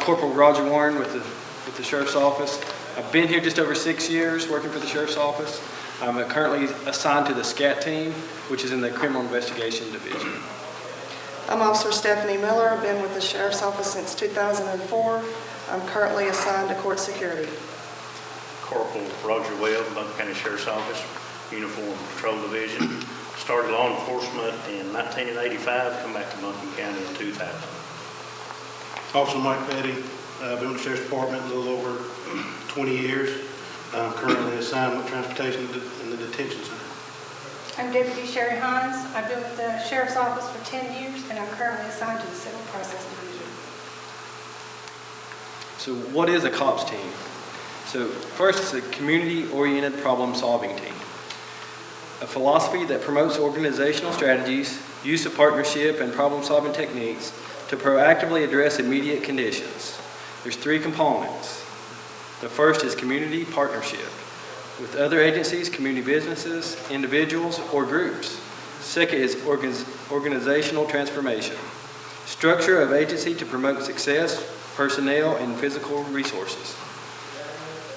Corporal Roger Warren with the Sheriff's Office. I've been here just over 6 years working for the Sheriff's Office. I'm currently assigned to the SCAT team, which is in the Criminal Investigation Division. I'm Officer Stephanie Miller. I've been with the Sheriff's Office since 2004. I'm currently assigned to Court Security. Corporal Roger Webb, Buncombe County Sheriff's Office, Uniform Patrol Division. Started law enforcement in 1985, come back to Buncombe County in 2000. Officer Mike Petty, been with the Sheriff's Department a little over 20 years. I'm currently assigned with transportation in the detention center. I'm Deputy Sherry Hines. I've been with the Sheriff's Office for 10 years, and I'm currently assigned to the Civil Process Division. So what is a COPS team? So first, it's a community-oriented problem-solving team. A philosophy that promotes organizational strategies, use of partnership and problem-solving techniques to proactively address immediate conditions. There's 3 components. The first is community partnership with other agencies, community businesses, individuals, or groups. Second is organizational transformation. Structure of agency to promote success, personnel, and physical resources.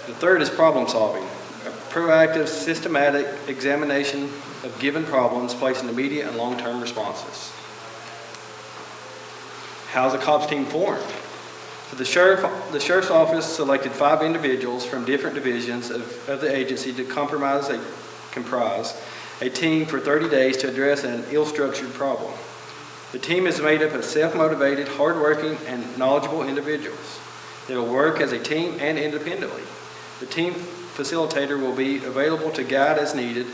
The third is problem solving. A proactive, systematic examination of given problems, placing immediate and long-term responses. How's a COPS team formed? So the Sheriff's Office selected 5 individuals from different divisions of the agency to comprise a team for 30 days to address an ill-structured problem. The team is made up of self-motivated, hardworking, and knowledgeable individuals. They will work as a team and independently. The team facilitator will be available to guide as needed.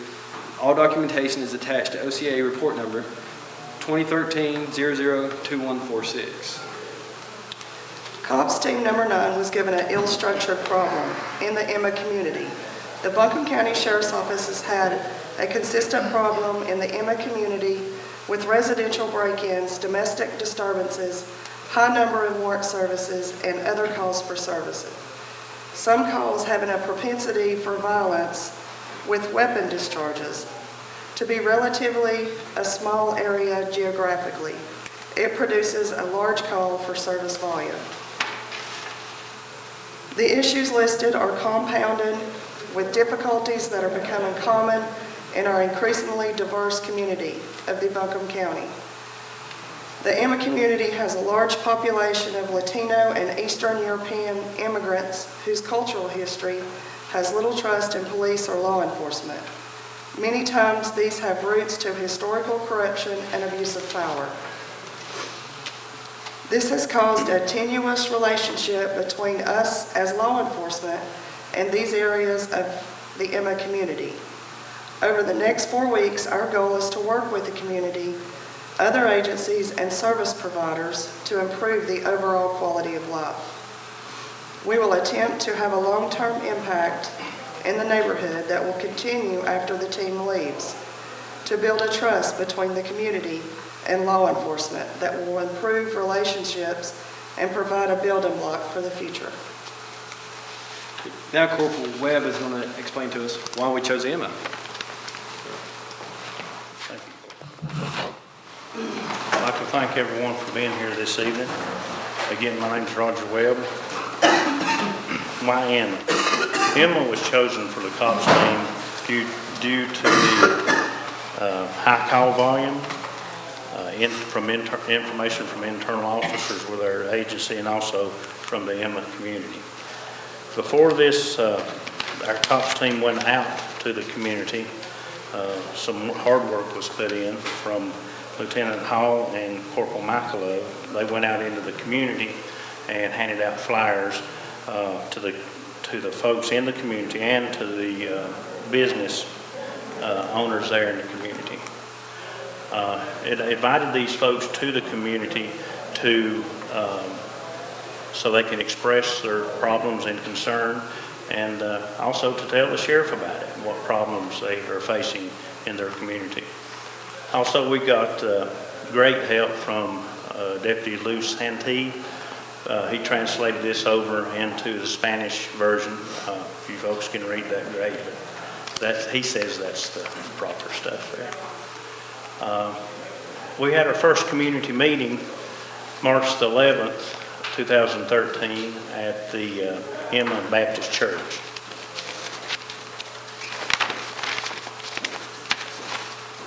All documentation is attached to OCA report number 2013-002146. COPS team number 9 was given an ill-structured problem in the Emma community. The Buncombe County Sheriff's Office has had a consistent problem in the Emma community with residential break-ins, domestic disturbances, high number of warrant services, and other calls for services. Some calls having a propensity for violence with weapon discharges. To be relatively a small area geographically, it produces a large call for service volume. The issues listed are compounded with difficulties that are becoming common in our increasingly diverse community of the Buncombe County. The Emma community has a large population of Latino and Eastern European immigrants whose cultural history has little trust in police or law enforcement. Many times these have roots to historical corruption and abuse of power. This has caused a tenuous relationship between us as law enforcement and these areas of the Emma community. Over the next 4 weeks, our goal is to work with the community, other agencies, and service providers to improve the overall quality of life. We will attempt to have a long-term impact in the neighborhood that will continue after the team leaves, to build a trust between the community and law enforcement that will improve relationships and provide a building block for the future. Now Corporal Webb is going to explain to us why we chose Emma. Thank you. I'd like to thank everyone for being here this evening. Again, my name is Roger Webb. Why Emma? Emma was chosen for the COPS team due to the high call volume, information from internal officers with our agency, and also from the Emma community. Before this, our COPS team went out to the community. Some hard work was put in from Lieutenant Hall and Corporal Michaelo. They went out into the community and handed out flyers to the folks in the community and to the business owners there in the community. It invited these folks to the community to so they can express their problems and concern, and also to tell the sheriff about it, what problems they are facing in their community. Also, we got great help from Deputy Lou Santee. He translated this over into the Spanish version. If you folks can read that, great, but he says that's the proper stuff there. We had our first community meeting March the 11th, 2013 at the Emma Baptist Church.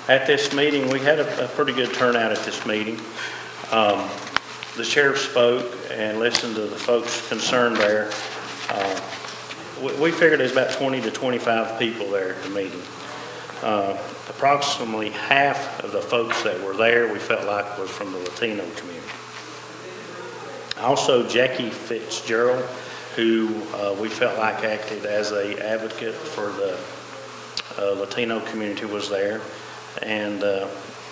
At this meeting, we had a pretty good turnout at this meeting. The sheriff spoke and listened to the folks concerned there. We figured there's about 20 to 25 people there at the meeting. Approximately half of the folks that were there we felt like was from the Latino community. Also, Jackie Fitzgerald, who we felt like acted as an advocate for the Latino community, was there. And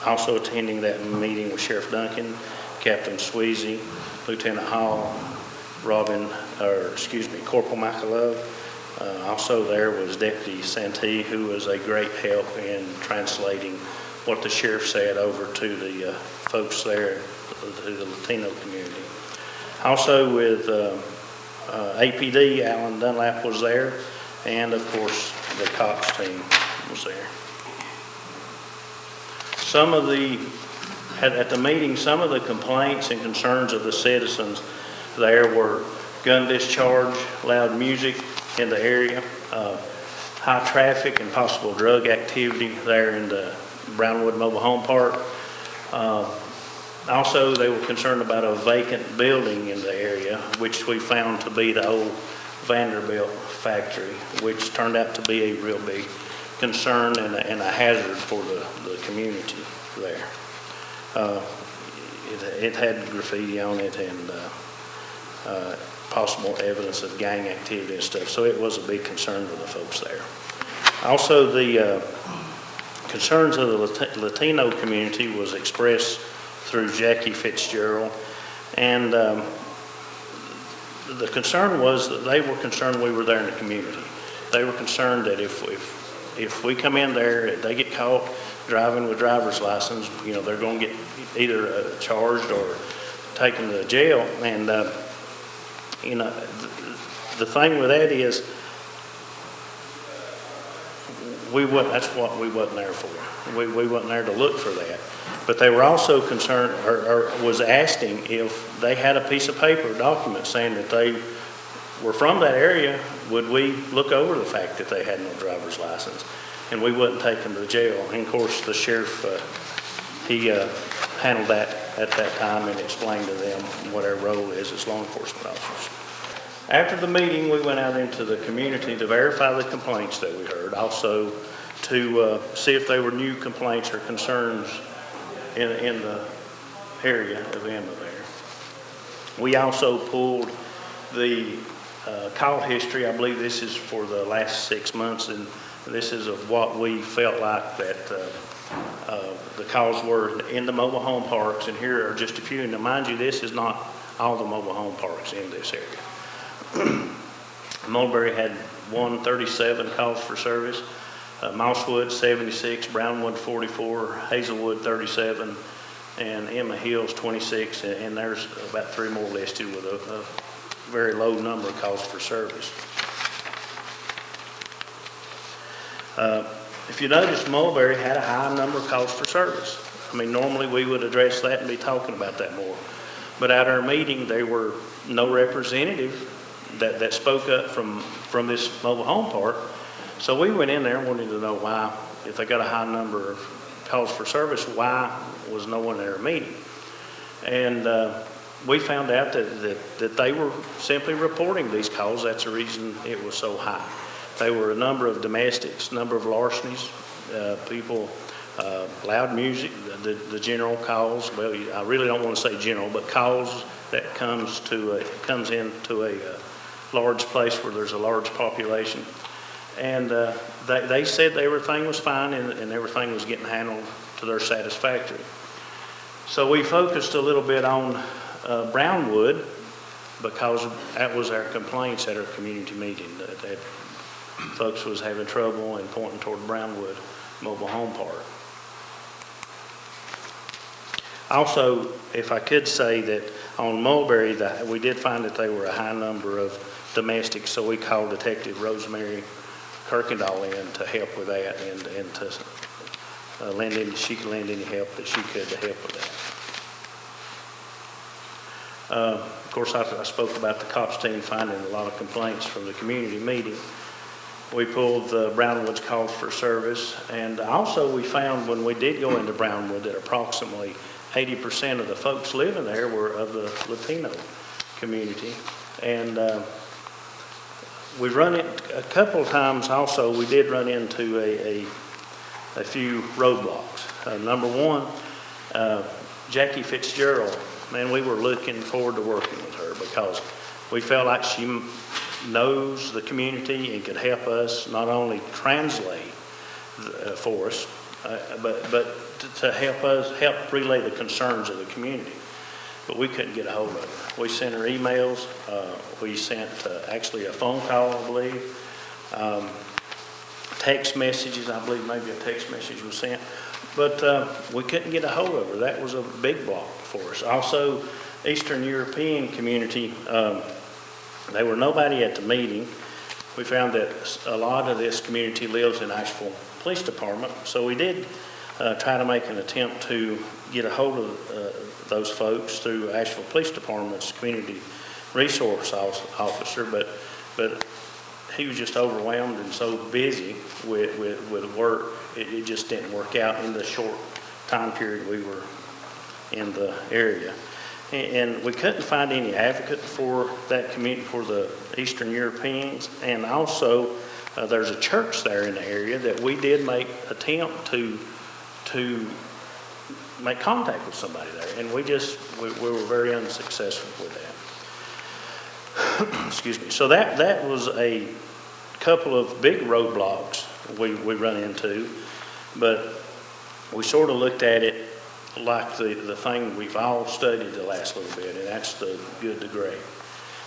also attending that meeting was Sheriff Duncan, Captain Sweezy, Lieutenant Hall, Corporal Michael Love. Also there was Deputy Santee, who was a great help in translating what the sheriff said over to the folks there, to the Latino community. Also with APD, Alan Dunlap was there, and of course the cops team was there. At the meeting, some of the complaints and concerns of the citizens there were gun discharge, loud music in the area, high traffic and possible drug activity there in the Brownwood Mobile Home Park. Also, they were concerned about a vacant building in the area, which we found to be the old Vanderbilt factory, which turned out to be a real big concern and a hazard for the community there. It had graffiti on it and possible evidence of gang activity and stuff, so it was a big concern to the folks there. Also, the concerns of the Latino community was expressed through Jackie Fitzgerald, and the concern was that they were concerned we were there in the community. They were concerned that if we come in there, if they get caught driving with driver's license, you know, they're going to get either charged or taken to jail. And you know, the thing with that is, that's what we wasn't there for. We wasn't there to look for that. But they were also concerned, or was asking if they had a piece of paper, a document saying that they were from that area, would we look over the fact that they had no driver's license? And we wouldn't take them to jail. And of course, the sheriff, he handled that at that time and explained to them what our role is as law enforcement officers. After the meeting, we went out into the community to verify the complaints that we heard, also to see if there were new complaints or concerns in the area of Emma there. We also pulled the call history. I believe this is for the last 6 months, and this is of what we felt like that the calls were in the mobile home parks, and here are just a few. Now, mind you, this is not all the mobile home parks in this area. Mulberry had 137 calls for service, Mosswood 76, Brownwood 44, Hazelwood 37, and Emma Hills 26, and there's about 3 more listed with a very low number of calls for service. If you notice, Mulberry had a high number of calls for service. I mean, normally we would address that and be talking about that more. But at our meeting, there were no representative that spoke up from this mobile home park. So we went in there and wanted to know why, if they got a high number of calls for service, why was no one at our meeting? And we found out that they were simply reporting these calls. That's the reason it was so high. There were a number of domestics, number of larcenies, people, loud music, the general calls. Well, I really don't want to say general, but calls that comes into a large place where there's a large population. And they said everything was fine and everything was getting handled to their satisfactory. So we focused a little bit on Brownwood, because that was our complaints at our community meeting, that folks was having trouble and pointing toward Brownwood Mobile Home Park. Also, if I could say that on Mulberry, that we did find that there were a high number of domestics, so we called Detective Rosemary Kirkendall in to help with that and to she could lend any help that she could to help with that. Of course, I spoke about the COPS team finding a lot of complaints from the community meeting. We pulled the Brownwood's calls for service, and also we found when we did go into Brownwood that approximately 80% of the folks living there were of the Latino community. And we run it a couple of times also, we did run into a few roadblocks. Number one, Jackie Fitzgerald, man, we were looking forward to working with her because we felt like she knows the community and could help us not only translate for us, but to help relay the concerns of the community. But we couldn't get a hold of her. We sent her emails. We sent actually a phone call, I believe. Text messages, I believe maybe a text message was sent. But we couldn't get a hold of her. That was a big block for us. Also, Eastern European community, there were nobody at the meeting. We found that a lot of this community lives in Asheville Police Department. So we did try to make an attempt to get a hold of those folks through Asheville Police Department's community resource officer, but he was just overwhelmed and so busy with work, it just didn't work out in the short time period we were in the area. And we couldn't find any advocate for that community, for the Eastern Europeans. And also, there's a church there in the area that we did make attempt to make contact with somebody there. And we were very unsuccessful with that. Excuse me. So that was a couple of big roadblocks we run into, but we sort of looked at it like the thing we've all studied the last little bit, and that's the good to great.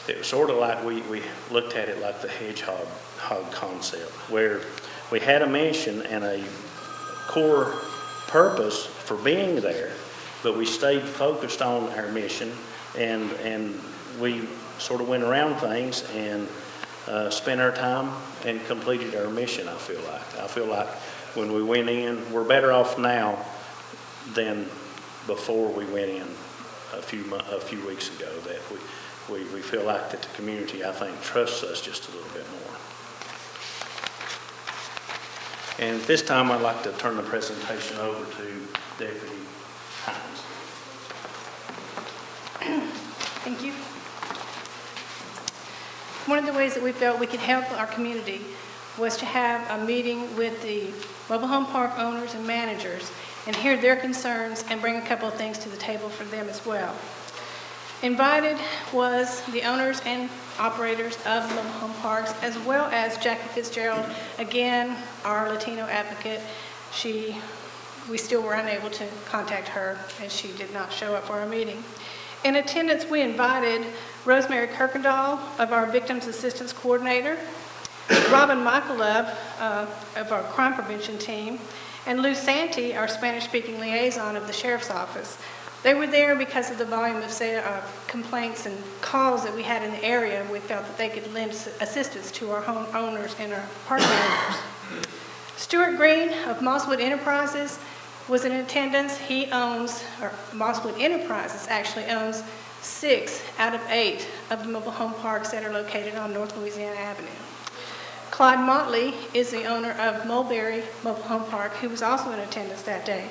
It was sort of like we looked at it like the hedgehog concept, where we had a mission and a core purpose for being there, but we stayed focused on our mission, and we sort of went around things and spent our time and completed our mission, I feel like when we went in, we're better off now than before we went in a few weeks ago. That we feel like that the community, I think, trusts us just a little bit more. And at this time, I'd like to turn the presentation over to Deputy Hines. Thank you. One of the ways that we felt we could help our community was to have a meeting with the mobile home park owners and managers and hear their concerns and bring a couple of things to the table for them as well. Invited was the owners and operators of mobile home parks, as well as Jackie Fitzgerald, again, our Latino advocate. We still were unable to contact her, and she did not show up for our meeting. In attendance, we invited Rosemary Kirkendall of our Victims Assistance Coordinator, Robin Michaelov of our Crime Prevention Team, and Lou Santi, our Spanish-speaking liaison of the Sheriff's Office. They were there because of the volume of complaints and calls that we had in the area, and we felt that they could lend assistance to our homeowners and our park managers. Stuart Green of Mosswood Enterprises was in attendance. He owns, or Mosswood Enterprises actually owns 6 out of 8 of the mobile home parks that are located on North Louisiana Avenue. Clyde Motley is the owner of Mulberry Mobile Home Park, who was also in attendance that day.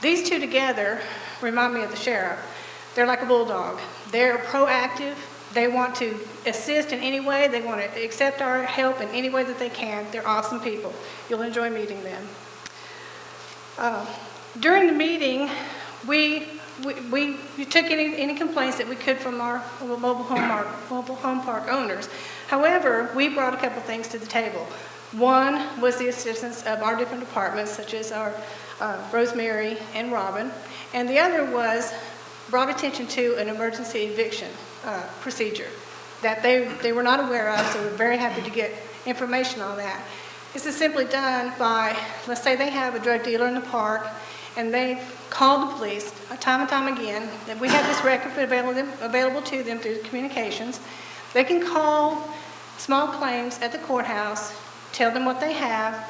These two together remind me of the sheriff. They're like a bulldog. They're proactive. They want to assist in any way. They want to accept our help in any way that they can. They're awesome people. You'll enjoy meeting them. During the meeting, we took any complaints that we could from our mobile home park owners. However, we brought a couple things to the table. One was the assistance of our different departments, such as our Rosemary and Robin, and the other was brought attention to an emergency eviction procedure that they were not aware of, so we're very happy to get information on that. This is simply done by, let's say they have a drug dealer in the park, and they call the police time and time again, that we have this record available to them through communications. They can call small claims at the courthouse, tell them what they have.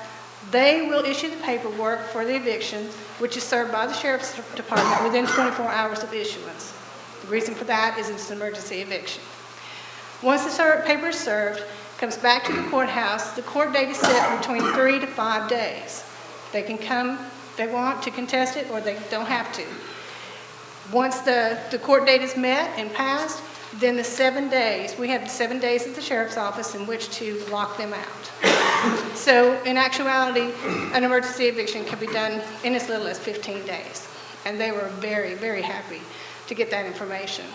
They will issue the paperwork for the eviction, which is served by the Sheriff's Department within 24 hours of issuance. The reason for that is it's an emergency eviction. Once the paper is served, comes back to the courthouse, the court date is set between 3 to 5 days. They can come if they want to contest it, or they don't have to. Once the court date is met and passed, then the 7 days, we have 7 days at the sheriff's office in which to lock them out. So in actuality, an emergency eviction can be done in as little as 15 days. And they were very, very happy to get that information.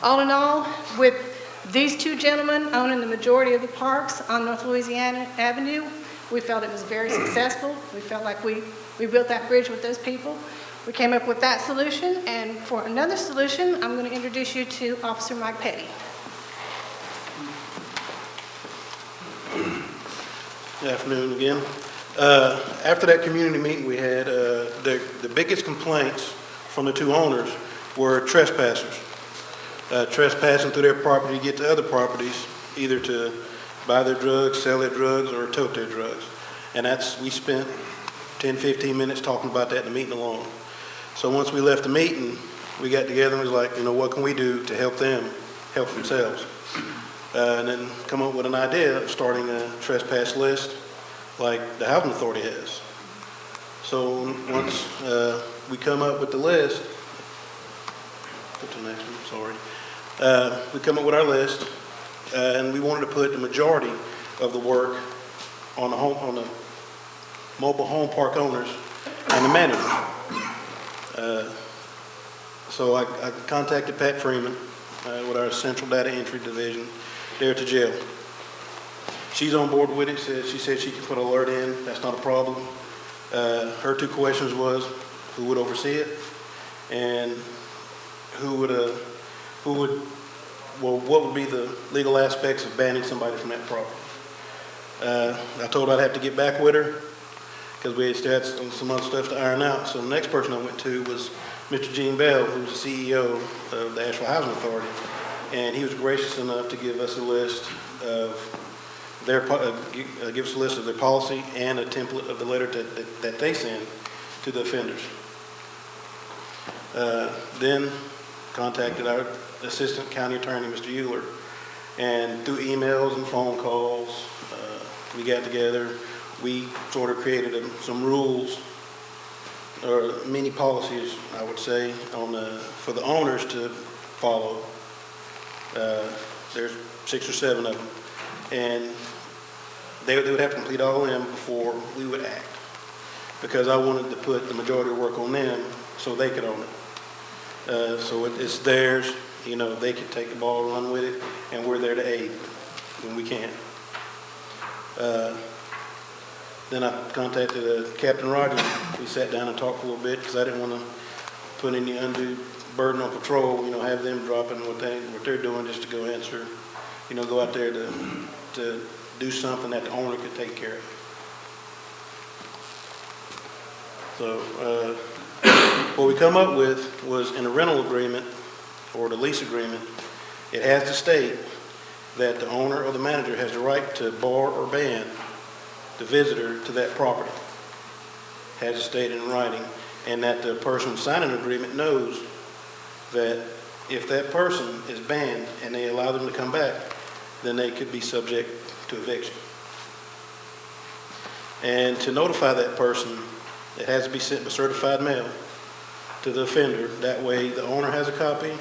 All in all, with these two gentlemen owning the majority of the parks on North Louisiana Avenue, we felt it was very successful. We felt like we built that bridge with those people. We came up with that solution, and for another solution, I'm going to introduce you to Officer Mike Petty. Good afternoon again. After that community meeting we had, the biggest complaints from the two owners were trespassers. Trespassing through their property to get to other properties, either to buy their drugs, sell their drugs, or tote their drugs. And we spent 10, 15 minutes talking about that in the meeting alone. So once we left the meeting, we got together and was like, what can we do to help them help themselves? And then come up with an idea of starting a trespass list like the Housing Authority has. So once we come up with the list, put the next one, sorry. We come up with our list, and we wanted to put the majority of the work on the mobile home park owners and the managers. So I contacted Pat Freeman with our Central Data Entry Division there at the jail. She's on board with it. She said she can put an alert in. That's not a problem. Her two questions was who would oversee it and what would be the legal aspects of banning somebody from that property. I told her I'd have to get back with her because we still had some other stuff to iron out. So the next person I went to was Mr. Gene Bell, who's the CEO of the Asheville Housing Authority, and he was gracious enough to give us a list of their policy and a template of the letter that they send to the offenders. Then contacted our Assistant County Attorney, Mr. Euler, and through emails and phone calls, we got together. We sort of created some rules, or mini policies, I would say, for the owners to follow. There's 6 or 7 of them, and they would have to complete all of them before we would act, because I wanted to put the majority of work on them so they could own it. So it's theirs. They can take the ball, run with it, and we're there to aid when we can. Then I contacted Captain Rogers. We sat down and talked a little bit because I didn't want to put any undue burden on patrol, have them dropping what they're doing just to go answer, go out there to do something that the owner could take care of. So what we come up with was in a rental agreement or the lease agreement, it has to state that the owner or the manager has the right to bar or ban the visitor to that property. Has to state in writing, and that the person signing the agreement knows that if that person is banned and they allow them to come back, then they could be subject to eviction. And to notify that person, it has to be sent by certified mail to the offender. That way the owner has a copy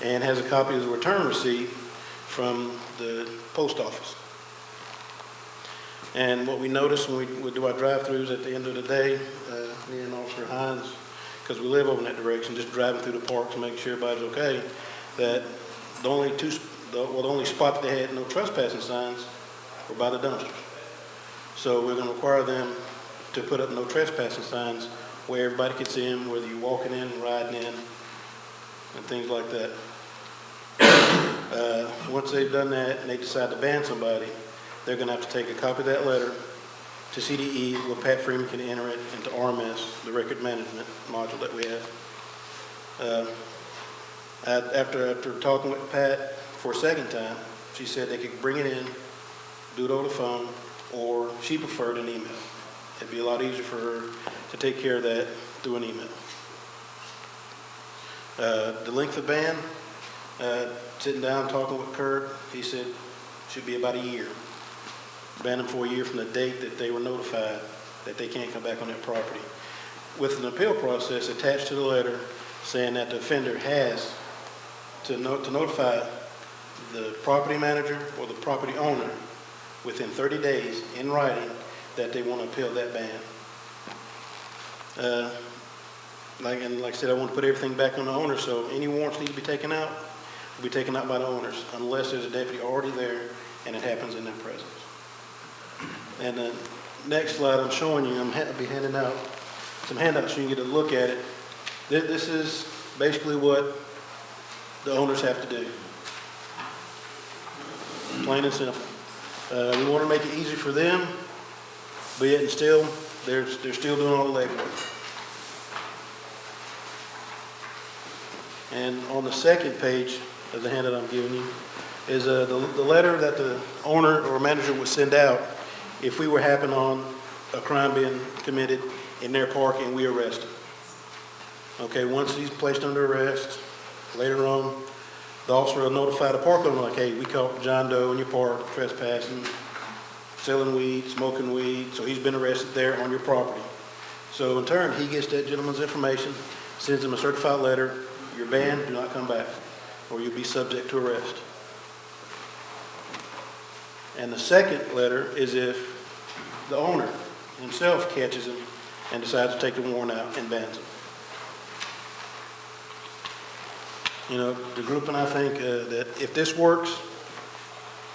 and has a copy of the return receipt from the post office. And what we noticed when we do our drive-thrus at the end of the day, me and Officer Hines, because we live over in that direction, just driving through the park to make sure everybody's okay, that the only spot that they had no trespassing signs were by the dumpsters. So we're going to require them to put up no trespassing signs where everybody can see them, whether you're walking in, riding in, and things like that. Once they've done that and they decide to ban somebody, they're going to have to take a copy of that letter to CDE where Pat Freeman can enter it into RMS, the record management module that we have. After talking with Pat for a second time, she said they could bring it in, do it over the phone, or she preferred an email. It'd be a lot easier for her to take care of that through an email. The length of ban, sitting down, talking with Kurt, he said should be about a year. Ban them for a year from the date that they were notified that they can't come back on that property. With an appeal process attached to the letter saying that the offender has to notify the property manager or the property owner within 30 days in writing that they want to appeal that ban. Like I said, I want to put everything back on the owner, so any warrants need to be taken out, will be taken out by the owners, unless there's a deputy already there and it happens in their presence. And the next slide I'm showing you, I'll be handing out some handouts so you can get a look at it. This is basically what the owners have to do. Plain and simple. We want to make it easy for them, but yet and still, they're still doing all the legwork. And on the second page of the handout I'm giving you is the letter that the owner or manager would send out if we were happen on a crime being committed in their park and we arrest him. Okay, once he's placed under arrest, later on, the officer will notify the park owner, like, hey, we caught John Doe in your park trespassing, selling weed, smoking weed, so he's been arrested there on your property. So in turn, he gets that gentleman's information, sends him a certified letter, you're banned, do not come back, or you'll be subject to arrest. And the second letter is if the owner himself catches him and decides to take the warrant out and bans him. You know, the group and I think that if this works,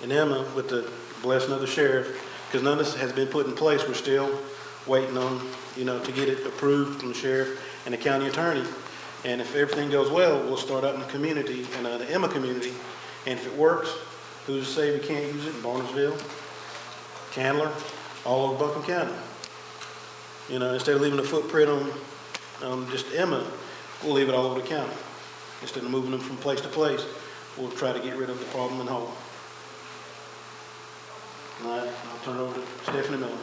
and Emma, with the blessing of the sheriff, because none of this has been put in place, we're still waiting on, to get it approved from the sheriff and the county attorney. And if everything goes well, we'll start out in the community, in the Emma community. And if it works, who's to say we can't use it in Barnesville, Candler, all over Buncombe County? Instead of leaving a footprint on just Emma, we'll leave it all over the county. Instead of moving them from place to place, we'll try to get rid of the problem in whole. All right, I'll turn it over to Stephanie Miller.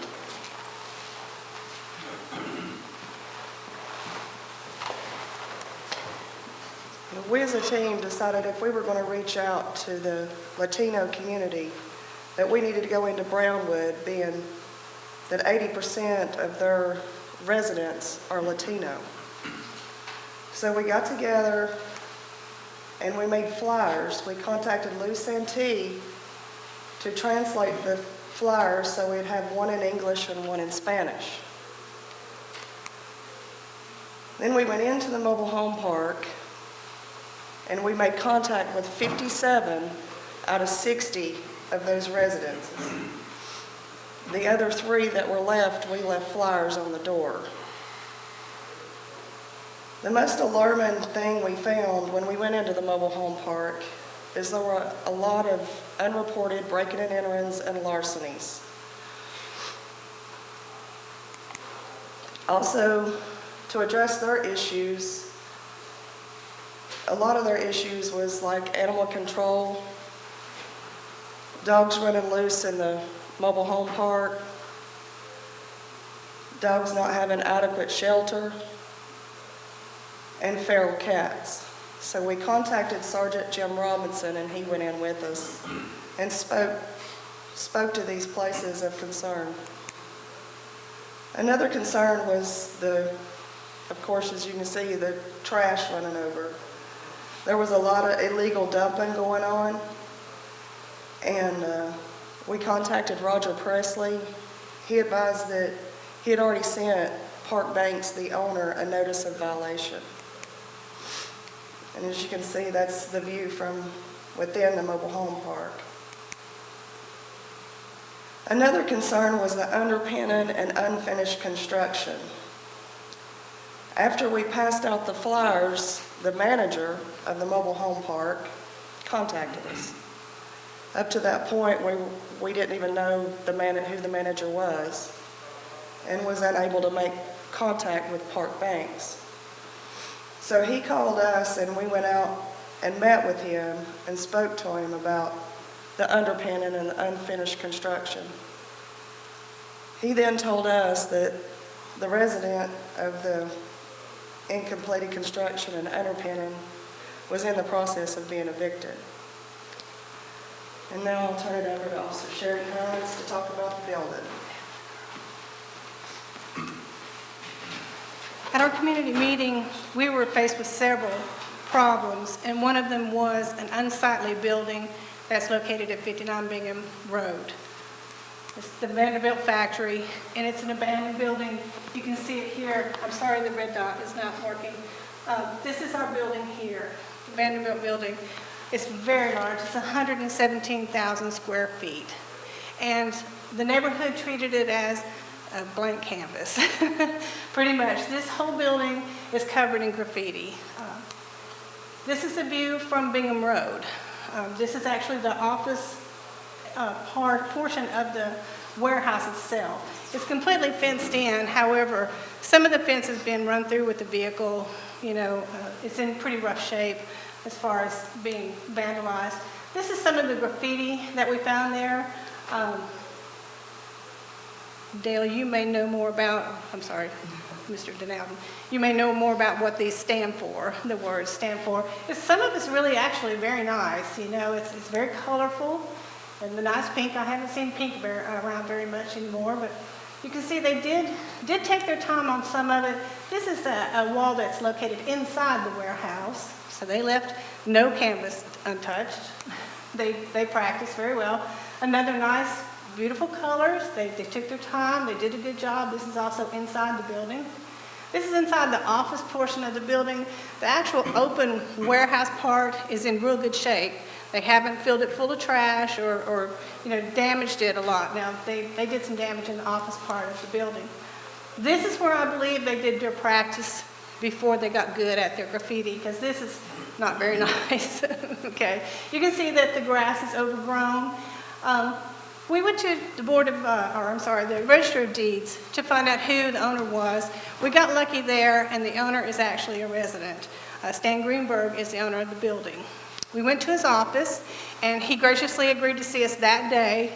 We as a team decided if we were going to reach out to the Latino community, that we needed to go into Brownwood, being that 80% of their residents are Latino. So we got together and we made flyers. We contacted Lou Santee to translate the flyers so we'd have one in English and one in Spanish. Then we went into the mobile home park and we made contact with 57 out of 60 of those residences. The other 3 that were left, we left flyers on the door. The most alarming thing we found when we went into the mobile home park is there were a lot of unreported breaking and enterings and larcenies. Also, to address their issues, a lot of their issues was like animal control, dogs running loose in the mobile home park, dogs not having adequate shelter, and feral cats. So we contacted Sergeant Jim Robinson, and he went in with us and spoke to these places of concern. Another concern was of course, as you can see, the trash running over. There was a lot of illegal dumping going on, and we contacted Roger Presley. He advised that he had already sent Park Banks, the owner, a notice of violation. And as you can see, that's the view from within the mobile home park. Another concern was the underpinning and unfinished construction. After we passed out the flyers, the manager of the mobile home park contacted us. Up to that point, we didn't even know who the manager was, and was unable to make contact with Park Banks. So he called us, and we went out and met with him and spoke to him about the underpinning and the unfinished construction. He then told us that the resident of the in completed construction and underpinning was in the process of being evicted. And now I'll turn it over to Officer Sheridan Hines to talk about the building. At our community meeting, we were faced with several problems, and one of them was an unsightly building that's located at 59 Bingham Road. It's the Vanderbilt factory, and it's an abandoned building. You can see it here. I'm sorry the red dot is not working. This is our building here, the Vanderbilt building. It's very large. It's 117,000 square feet. And the neighborhood treated it as a blank canvas, pretty much. This whole building is covered in graffiti. This is a view from Bingham Road. This is actually the office portion of the warehouse itself. It's completely fenced in. However, some of the fence has been run through with the vehicle. You know, it's in pretty rough shape as far as being vandalized. This is some of the graffiti that we found there. Dale, you may know more about, I'm sorry, Mr. Denalden, you may know more about what these stand for, the words stand for. Some of it's really actually very nice, you know, it's very colorful, and the nice pink, I haven't seen pink around very much anymore, but you can see they did take their time on some of it. This is a wall that's located inside the warehouse, so they left no canvas untouched. They practiced very well. Another nice, beautiful colors. They took their time. They did a good job. This is also inside the building. This is inside the office portion of the building. The actual open warehouse part is in real good shape. They haven't filled it full of trash or you know, damaged it a lot. Now, they did some damage in the office part of the building. This is where I believe they did their practice before they got good at their graffiti, because this is not very nice. Okay, you can see that the grass is overgrown. We went to the the Register of Deeds to find out who the owner was. We got lucky there, and the owner is actually a resident. Stan Greenberg is the owner of the building. We went to his office, and he graciously agreed to see us that day.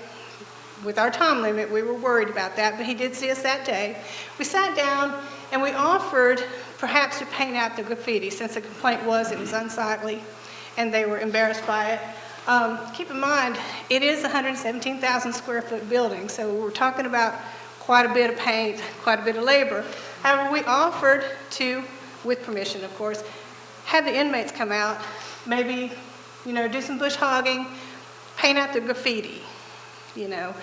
With our time limit, we were worried about that, but he did see us that day. We sat down, and we offered perhaps to paint out the graffiti, since the complaint was it was unsightly, and they were embarrassed by it. Keep in mind, it is a 117,000 square foot building, so we're talking about quite a bit of paint, quite a bit of labor. However, we offered to, with permission of course, have the inmates come out, maybe, you know, do some bush hogging, paint out the graffiti, you know.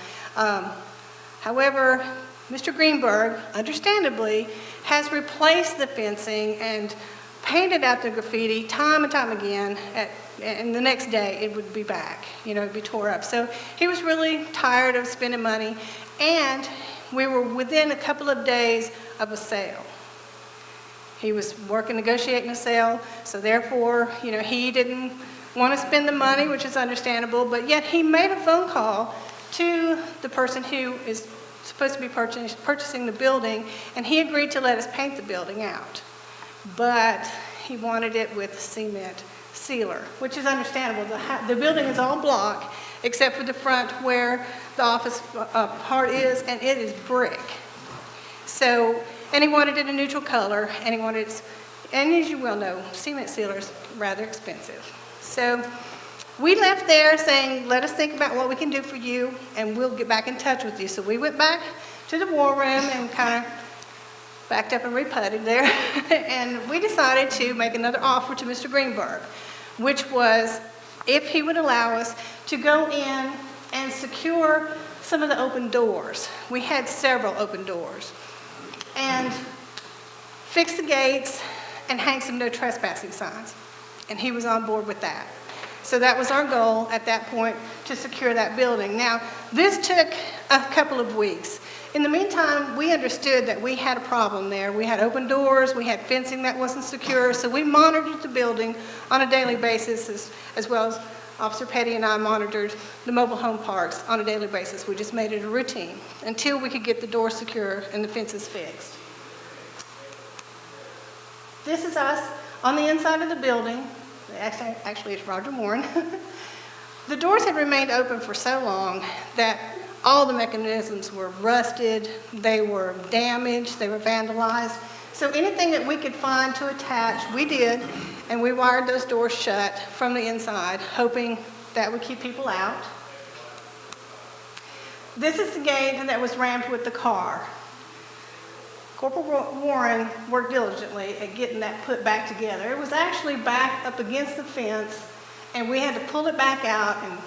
However, Mr. Greenberg, understandably, has replaced the fencing and painted out the graffiti time and time again, and the next day it would be back, you know, it'd be tore up. So he was really tired of spending money, and we were within a couple of days of a sale. He was negotiating a sale, so therefore, you know, he didn't want to spend the money, which is understandable, but yet he made a phone call to the person who is supposed to be purchasing the building, and he agreed to let us paint the building out. But he wanted it with cement sealer, which is understandable. The building is all block, except for the front where the office part is, and it is brick. So, and he wanted it a neutral color, and he wanted it, and as you well know, cement sealer is rather expensive. So we left there saying, let us think about what we can do for you, and we'll get back in touch with you. So we went back to the war room and kind of backed up and reputted there, and we decided to make another offer to Mr. Greenberg, which was if he would allow us to go in and secure some of the open doors. We had several open doors, and fix the gates and hang some no trespassing signs, and he was on board with that. So that was our goal at that point, to secure that building. Now, this took a couple of weeks. In the meantime, we understood that we had a problem there. We had open doors, we had fencing that wasn't secure, so we monitored the building on a daily basis, as well as Officer Petty and I monitored the mobile home parks on a daily basis. We just made it a routine until we could get the doors secure and the fences fixed. This is us on the inside of the building. Actually, it's Roger Warren. The doors had remained open for so long that all the mechanisms were rusted, they were damaged, they were vandalized. So anything that we could find to attach, we did, and we wired those doors shut from the inside, hoping that would keep people out. This is the gate that was rammed with the car. Corporal Warren worked diligently at getting that put back together. It was actually back up against the fence, and we had to pull it back out and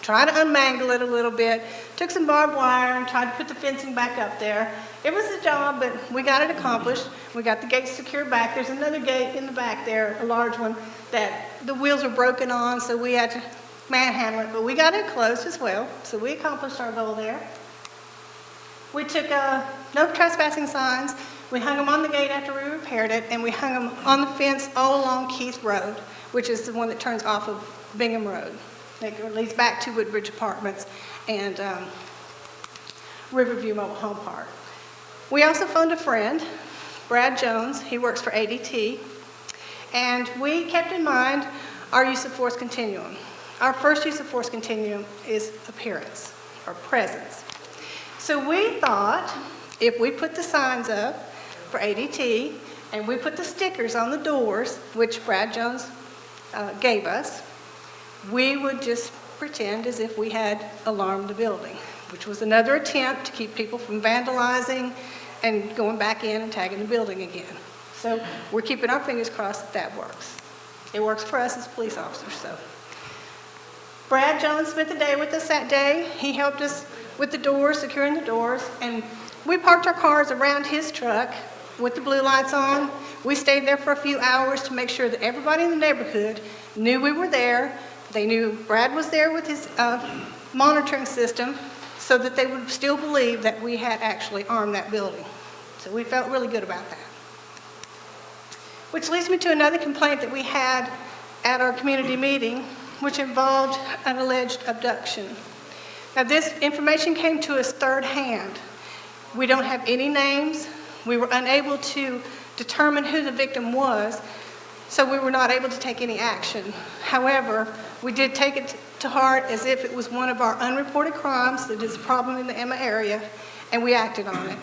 try to unmangle it a little bit. Took some barbed wire and tried to put the fencing back up there. It was a job, but we got it accomplished. We got the gate secured back. There's another gate in the back there, a large one, that the wheels were broken on, so we had to manhandle it, but we got it closed as well, so we accomplished our goal there. We took no trespassing signs. We hung them on the gate after we repaired it, and we hung them on the fence all along Keith Road, which is the one that turns off of Bingham Road. That leads back to Woodbridge Apartments and Riverview Mobile Home Park. We also phoned a friend, Brad Jones. He works for ADT, and we kept in mind our use of force continuum. Our first use of force continuum is appearance or presence. So we thought if we put the signs up for ADT and we put the stickers on the doors, which Brad Jones gave us, we would just pretend as if we had alarmed the building, which was another attempt to keep people from vandalizing and going back in and tagging the building again. So we're keeping our fingers crossed that works. It works for us as police officers, so. Brad Jones spent the day with us that day. He helped us with the doors, securing the doors, and we parked our cars around his truck with the blue lights on. We stayed there for a few hours to make sure that everybody in the neighborhood knew we were there. They knew Brad was there with his monitoring system so that they would still believe that we had actually armed that building. So we felt really good about that. Which leads me to another complaint that we had at our community meeting, which involved an alleged abduction. Now, this information came to us third hand. We don't have any names. We were unable to determine who the victim was, so we were not able to take any action. However, we did take it to heart as if it was one of our unreported crimes that is a problem in the Emma area, and we acted on it.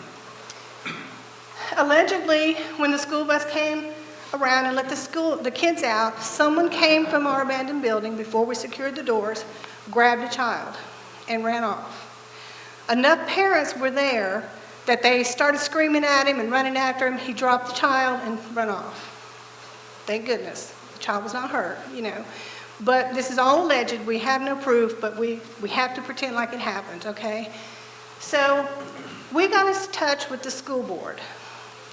Allegedly, when the school bus came around and let the kids out, someone came from our abandoned building before we secured the doors, grabbed a child, and ran off. Enough parents were there that they started screaming at him and running after him. He dropped the child and ran off. Thank goodness. The child was not hurt, you know. But this is all alleged. We have no proof, but we have to pretend like it happened, okay? So we got in touch with the school board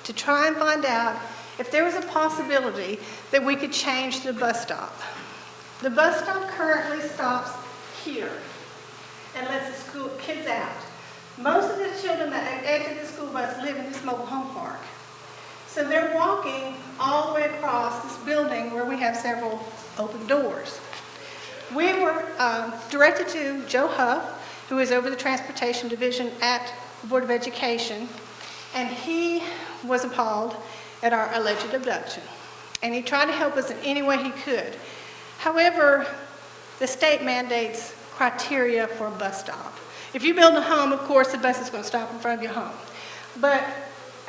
to try and find out if there was a possibility that we could change the bus stop. The bus stop currently stops here and lets the kids out. Most of the children that exit the school bus live in this mobile home park. So they're walking all the way across this building where we have several open doors. We were directed to Joe Huff, who is over the transportation division at the Board of Education, and he was appalled at our alleged abduction. And he tried to help us in any way he could. However, the state mandates criteria for a bus stop. If you build a home, of course, the bus is going to stop in front of your home. But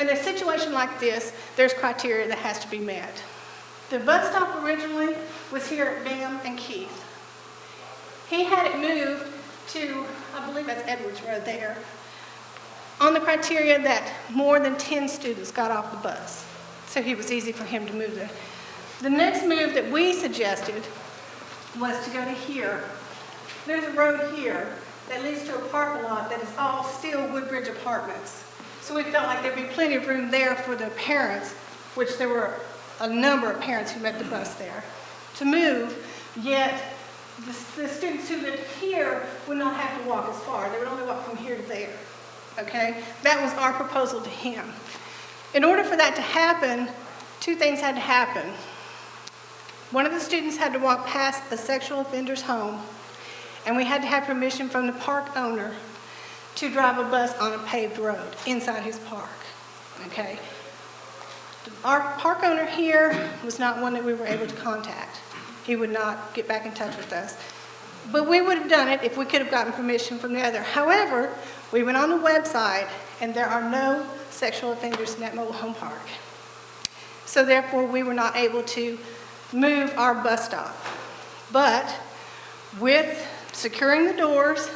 in a situation like this, there's criteria that has to be met. The bus stop originally was here at Bingham and Keith. He had it moved to, I believe that's Edwards Road there, on the criteria that more than 10 students got off the bus. So it was easy for him to move there. The next move that we suggested was to go to here. There's a road here that leads to a parking lot that is all still Woodbridge Apartments. So we felt like there'd be plenty of room there for the parents, which there were a number of parents who met the bus there, to move, yet the students who lived here would not have to walk as far. They would only walk from here to there, okay? That was our proposal to him. In order for that to happen, two things had to happen. One of the students had to walk past a sexual offender's home, and we had to have permission from the park owner to drive a bus on a paved road inside his park, okay? Our park owner here was not one that we were able to contact. He would not get back in touch with us. But we would have done it if we could have gotten permission from the other. However, we went on the website, and there are no sexual offenders in that mobile home park. So therefore, we were not able to move our bus stop. But with securing the doors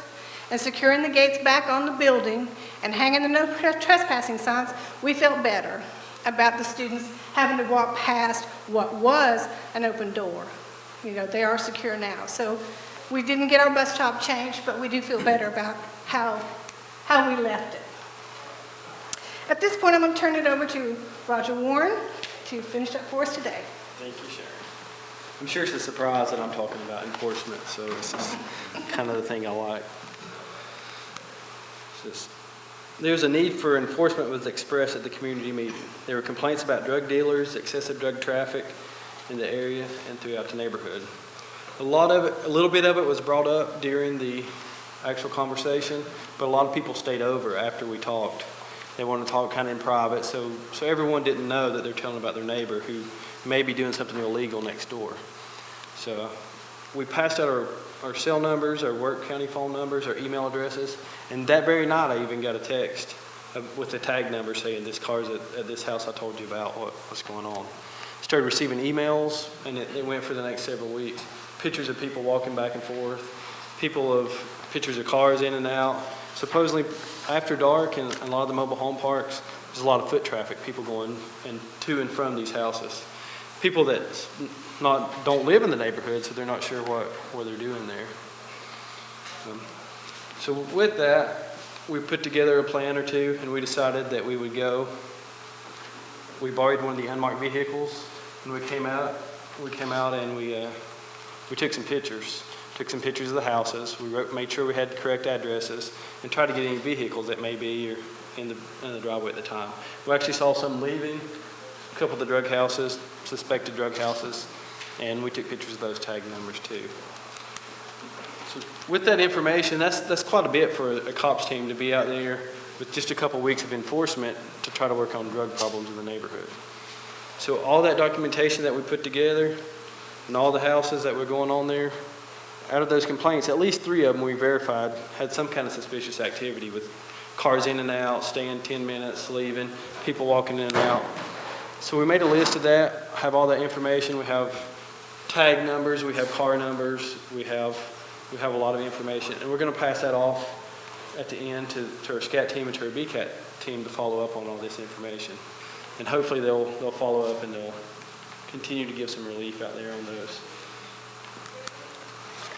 and securing the gates back on the building and hanging the no trespassing signs, we felt better about the students having to walk past what was an open door. You know, they are secure now. So we didn't get our bus stop changed, but we do feel better about how we left it. At this point, I'm going to turn it over to Roger Warren to finish up for us today. Thank you, Sharon. I'm sure it's a surprise that I'm talking about enforcement, so this is kind of the thing I like. There's a need for enforcement was expressed at the community meeting. There were complaints about drug dealers, excessive drug traffic in the area and throughout the neighborhood. A little bit of it was brought up during the actual conversation, but a lot of people stayed over after we talked. They wanted to talk kind of in private, so everyone didn't know that they're telling about their neighbor who may be doing something illegal next door. So we passed out our cell numbers, our work county phone numbers, our email addresses, and that very night I even got a text with the tag number saying this car's at this house I told you about, what's going on. Started receiving emails, and it went for the next several weeks. Pictures of people walking back and forth, pictures of cars in and out. Supposedly after dark in a lot of the mobile home parks, there's a lot of foot traffic, people going to and from these houses. People that don't live in the neighborhood, so they're not sure what they're doing there. So with that, we put together a plan or two, and we decided that we would go. We borrowed one of the unmarked vehicles, and we came out and we took some pictures. Took some pictures of the houses. We made sure we had the correct addresses and tried to get any vehicles that may be in the driveway at the time. We actually saw some leaving, a couple of the drug houses, suspected drug houses, and we took pictures of those tag numbers too. So with that information, that's quite a bit for a cops team to be out there with just a couple weeks of enforcement to try to work on drug problems in the neighborhood. So all that documentation that we put together and all the houses that were going on there, out of those complaints, at least 3 of them we verified had some kind of suspicious activity with cars in and out, staying 10 minutes, leaving, people walking in and out. So we made a list of that, have all that information. We have tag numbers, we have car numbers, we have a lot of information, and we're going to pass that off at the end to our SCAT team and to our BCAT team to follow up on all this information. And hopefully they'll follow up and they'll continue to give some relief out there on those.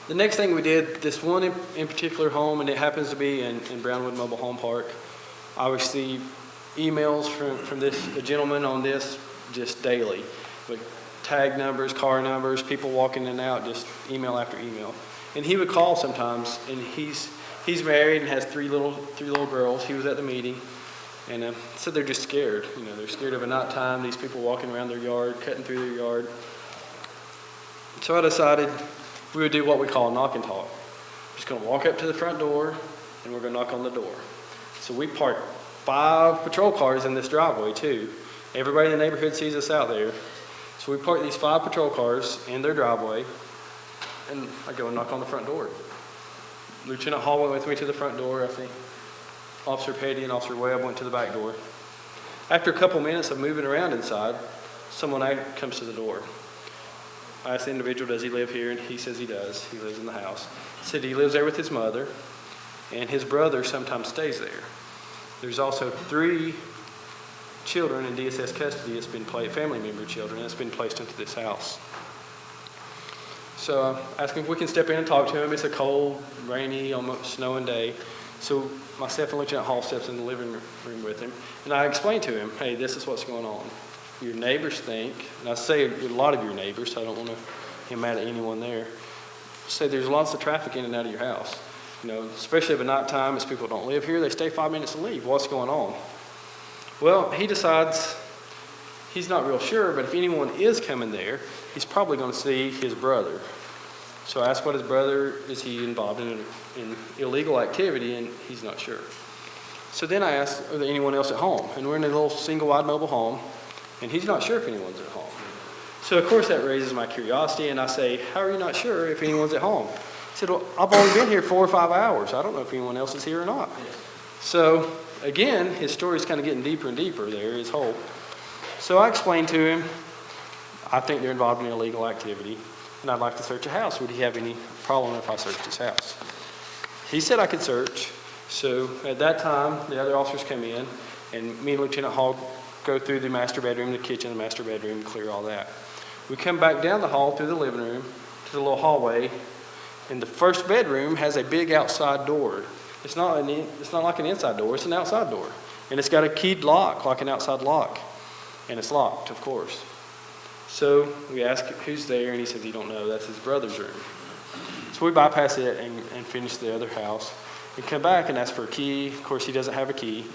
The next thing we did, this one in particular home, and it happens to be in Brownwood Mobile Home Park. I received emails from this gentleman on this just daily, with tag numbers, car numbers, people walking in and out, just email after email. And he would call sometimes, and he's married and has three little girls. He was at the meeting, and said they're just scared. You know, they're scared of a nighttime, these people walking around their yard, cutting through their yard. So I decided we would do what we call a knock and talk. We're just going to walk up to the front door, and we're going to knock on the door. So we parked 5 patrol cars in this driveway too. Everybody in the neighborhood sees us out there. So we parked these 5 patrol cars in their driveway, and I go and knock on the front door. Lieutenant Hall went with me to the front door. I think Officer Petty and Officer Webb went to the back door. After a couple minutes of moving around inside, someone comes to the door. I asked the individual, does he live here? And he says he does. He lives in the house. He said he lives there with his mother, and his brother sometimes stays there. There's also 3 children in DSS custody that's been family member children that's been placed into this house. So I asked him if we can step in and talk to him. It's a cold, rainy, almost snowing day. So myself and Lieutenant Hall steps in the living room with him, and I explained to him, hey, this is what's going on. Your neighbors think, and I say a lot of your neighbors, so I don't want to get mad at anyone there, say there's lots of traffic in and out of your house. You know, especially at nighttime, as people don't live here, they stay 5 minutes and leave. What's going on? Well, he decides he's not real sure, but if anyone is coming there, he's probably going to see his brother. So I asked what his brother, is he involved in illegal activity, and he's not sure. So then I asked, is there anyone else at home? And we're in a little single-wide mobile home, and he's not sure if anyone's at home. So of course that raises my curiosity, and I say, how are you not sure if anyone's at home? He said, well, I've only been here 4 or 5 hours. I don't know if anyone else is here or not. So again, his story's kind of getting deeper and deeper there, his hole. So I explained to him, I think they're involved in illegal activity, and I'd like to search a house. Would he have any problem if I searched his house? He said I could search. So at that time, the other officers come in, and me and Lieutenant Hall go through the master bedroom, the kitchen, the master bedroom, clear all that. We come back down the hall through the living room to the little hallway, and the first bedroom has a big outside door. It's not like an inside door, it's an outside door. And it's got a keyed lock, like an outside lock. And it's locked, of course. So we ask who's there, and he says he don't know, that's his brother's room. So we bypass it and finish the other house. We come back and ask for a key. Of course, he doesn't have a key.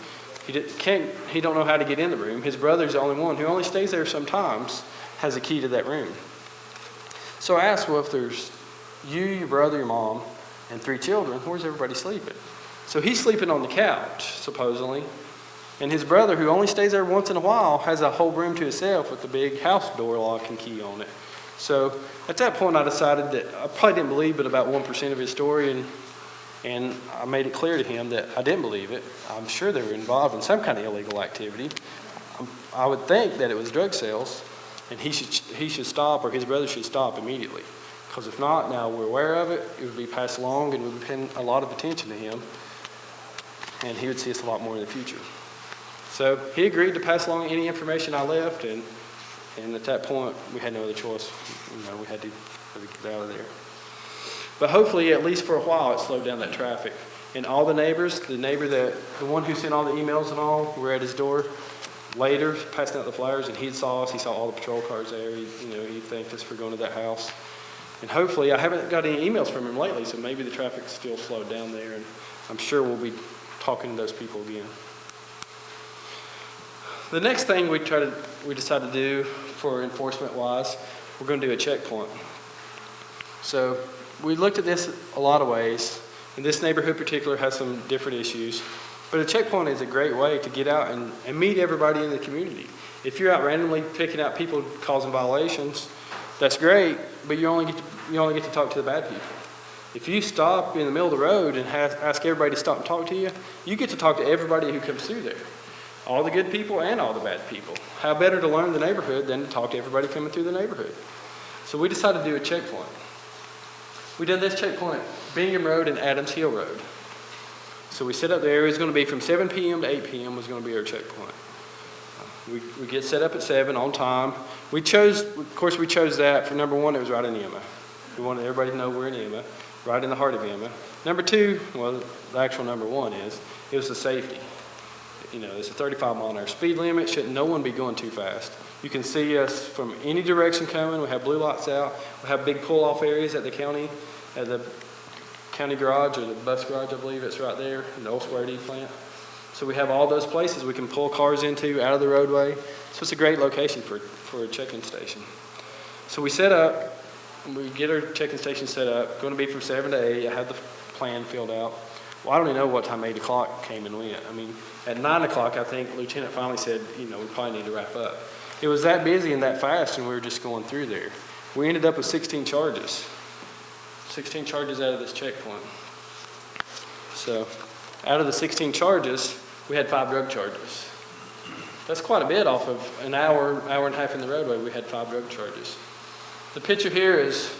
He don't know how to get in the room. His brother's the only one who only stays there sometimes, has a key to that room. So I asked, well, if there's you, your brother, your mom, and 3 children, where's everybody sleeping? So he's sleeping on the couch, supposedly. And his brother, who only stays there once in a while, has a whole room to himself with the big house door lock and key on it. So at that point, I decided that I probably didn't believe but about 1% of his story, and I made it clear to him that I didn't believe it. I'm sure they were involved in some kind of illegal activity. I would think that it was drug sales, and he should stop, or his brother should stop immediately. Because if not, now we're aware of it, it would be passed along, and we would pay a lot of attention to him, and he would see us a lot more in the future. So he agreed to pass along any information I left, and at that point, we had no other choice. We had to get out of there. But hopefully, at least for a while, it slowed down that traffic. And all the neighbors, the one who sent all the emails and all, were at his door later, passing out the flyers, and he saw us. He saw all the patrol cars there. He thanked us for going to that house. And hopefully, I haven't got any emails from him lately, so maybe the traffic's still slowed down there, and I'm sure we'll be talking to those people again. The next thing we decided to do for enforcement-wise, we're going to do a checkpoint. So we looked at this a lot of ways, and this neighborhood in particular has some different issues. But a checkpoint is a great way to get out and meet everybody in the community. If you're out randomly picking out people causing violations, that's great, but you only get to talk to the bad people. If you stop in the middle of the road and ask everybody to stop and talk to you, you get to talk to everybody who comes through there. All the good people and all the bad people. How better to learn the neighborhood than to talk to everybody coming through the neighborhood? So we decided to do a checkpoint. We did this checkpoint at Bingham Road and Adams Hill Road. So we set up there. It was going to be from 7 p.m. to 8 p.m. was going to be our checkpoint. We get set up at 7 on time. We chose that for number one, it was right in Emma. We wanted everybody to know we're in Emma, right in the heart of Emma. Number two, well, the actual number one is, it was the safety. It's a 35-mile-an-hour speed limit. No one be going too fast. You can see us from any direction coming. We have blue lights out. We have big pull-off areas at the county garage, or the bus garage, I believe it's right there, in the old Square D plant. So we have all those places we can pull cars into, out of the roadway. So it's a great location for a check-in station. So we set up, we get our check-in station set up, going to be from 7 to 8. I have the plan filled out. Well, I don't even know what time 8 o'clock came and went. At 9 o'clock, I think Lieutenant finally said, we probably need to wrap up. It was that busy and that fast, and we were just going through there. We ended up with 16 charges. 16 charges out of this checkpoint. So, out of the 16 charges, we had 5 drug charges. That's quite a bit off of an hour and a half in the roadway. We had 5 drug charges. The picture here is,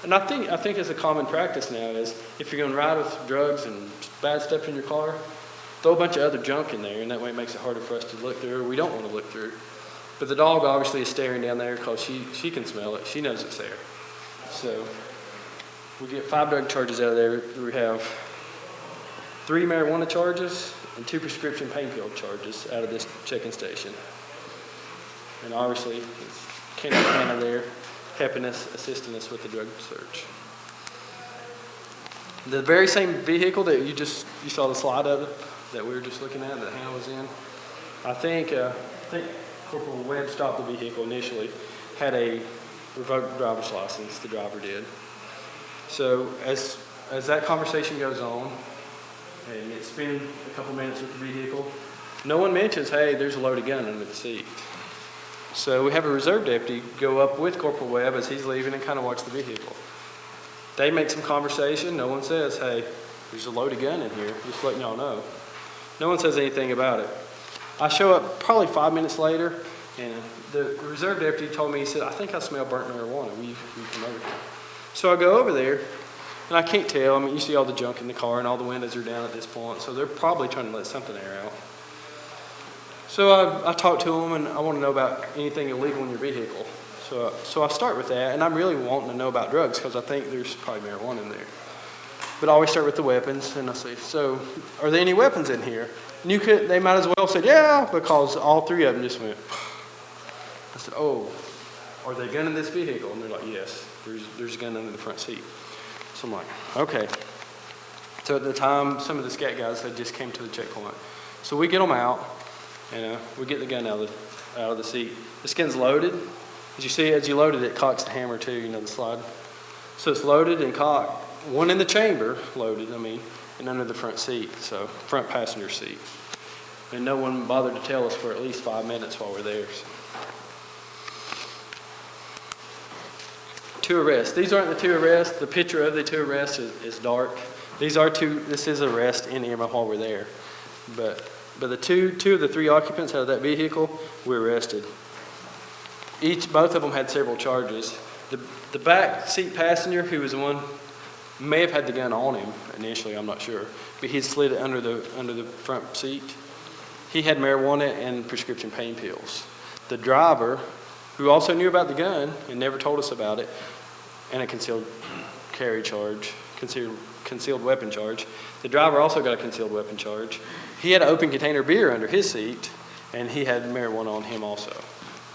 and I think it's a common practice now, is if you're going to ride with drugs and bad stuff in your car, throw a bunch of other junk in there, and that way it makes it harder for us to look through, or we don't want to look through. But the dog obviously is staring down there because she can smell it. She knows it's there. So we get 5 drug charges out of there. We have 3 marijuana charges and 2 prescription pain pill charges out of this check-in station. And obviously, it's Kenneth Hannah there helping us, assisting us with the drug search. The very same vehicle that you saw the slide of it that we were just looking at, that Hannah was in, I think Corporal Webb stopped the vehicle initially, had a revoked driver's license, the driver did. So as that conversation goes on, and it's been a couple minutes with the vehicle, no one mentions, hey, there's a loaded gun under the seat. So we have a reserve deputy go up with Corporal Webb as he's leaving and kind of watch the vehicle. They make some conversation. No one says, hey, there's a loaded gun in here, just letting y'all know. No one says anything about it. I show up probably 5 minutes later, And the reserve deputy told me, he said, I think I smell burnt marijuana. Will you come over here? So I go over there, and I can't tell. I mean, you see all the junk in the car, and all the windows are down at this point, so they're probably trying to let something air out. So I talked to them, and I want to know about anything illegal in your vehicle. So I start with that, and I'm really wanting to know about drugs because I think there's probably marijuana in there. But I always start with the weapons, and I say, so are there any weapons in here? And they might as well say, yeah, because all three of them just went. I said, oh, are they a gun in this vehicle? And they're like, yes, there's a gun under the front seat. So I'm like, okay. So at the time, some of the scat guys had just came to the checkpoint. So we get them out, and we get the gun out of the seat. This gun's loaded. As you see, as you load it, it cocks the hammer too, the slide. So it's loaded and cocked. One in the chamber, loaded, and under the front seat, so front passenger seat. And no one bothered to tell us for at least 5 minutes while we're there. So. 2 arrests. These aren't the 2 arrests. The picture of the 2 arrests is dark. This is arrest in Emma while we're there. But the two of the 3 occupants out of that vehicle were arrested. Both of them had several charges. The back seat passenger, who was the one, may have had the gun on him initially, I'm not sure, but he slid it under the front seat. He had marijuana and prescription pain pills. The driver, who also knew about the gun and never told us about it, and a concealed carry charge, concealed weapon charge. The driver also got a concealed weapon charge. He had an open container beer under his seat, and he had marijuana on him also.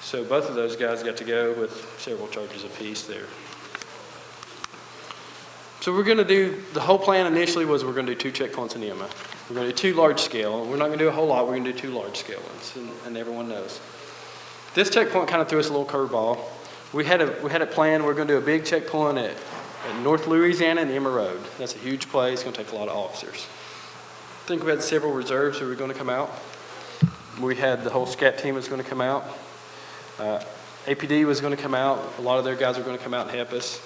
So both of those guys got to go with several charges apiece there. So we're going to do, the whole plan initially was we're going to do 2 checkpoints in Emma. We're going to do 2 large scale. We're not going to do a whole lot. We're going to do 2 large scale ones, and everyone knows. This checkpoint kind of threw us a little curveball. We had a plan. We're going to do a big checkpoint at North Louisiana and Emma Road. That's a huge place. It's going to take a lot of officers. I think we had several reserves who were going to come out. We had the whole SCAT team was going to come out. APD was going to come out. A lot of their guys were going to come out and help us.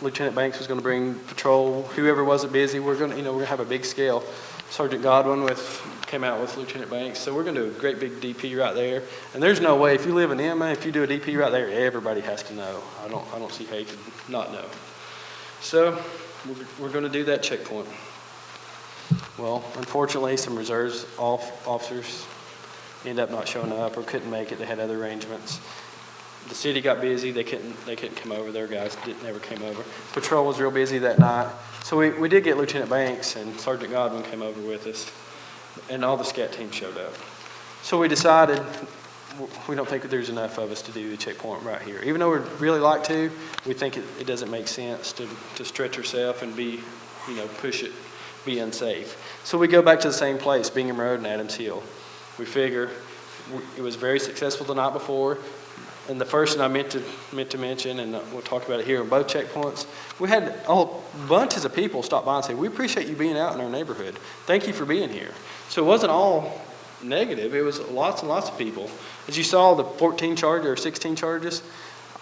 Lieutenant Banks was going to bring patrol. Whoever wasn't busy, we're going to have a big scale. Sergeant Godwin came out with Lieutenant Banks. So we're going to do a great big DP right there. And there's no way, if you live in Emma, if you do a DP right there, everybody has to know. I don't see how you could not know. So we're going to do that checkpoint. Well, unfortunately, some reserves officers ended up not showing up or couldn't make it. They had other arrangements. The city got busy. They couldn't come over. Their guys never came over. Patrol was real busy that night. So we did get Lieutenant Banks, and Sergeant Godwin came over with us, and all the SCAT team showed up. So we decided we don't think that there's enough of us to do the checkpoint right here. Even though we'd really like to, we think it doesn't make sense to stretch yourself and push it, be unsafe. So we go back to the same place, Bingham Road and Adams Hill. We figure it was very successful the night before. And the first thing I meant to mention, and we'll talk about it here on both checkpoints, we had bunches of people stop by and say, we appreciate you being out in our neighborhood. Thank you for being here. So it wasn't all negative. It was lots and lots of people. As you saw the 14 charges or 16 charges,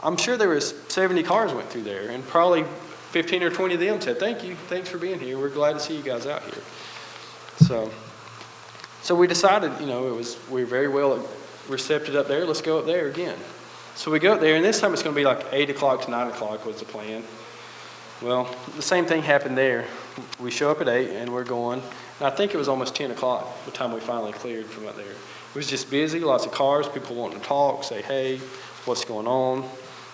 I'm sure there was 70 cars went through there, and probably 15 or 20 of them said, thank you, thanks for being here. We're glad to see you guys out here. So we decided, we were very well receptive up there. Let's go up there again. So we go up there, and this time it's going to be like 8 o'clock to 9 o'clock was the plan. Well, the same thing happened there. We show up at 8, and we're going. And I think it was almost 10 o'clock by the time we finally cleared from up there. It was just busy, lots of cars, people wanting to talk, say, hey, what's going on?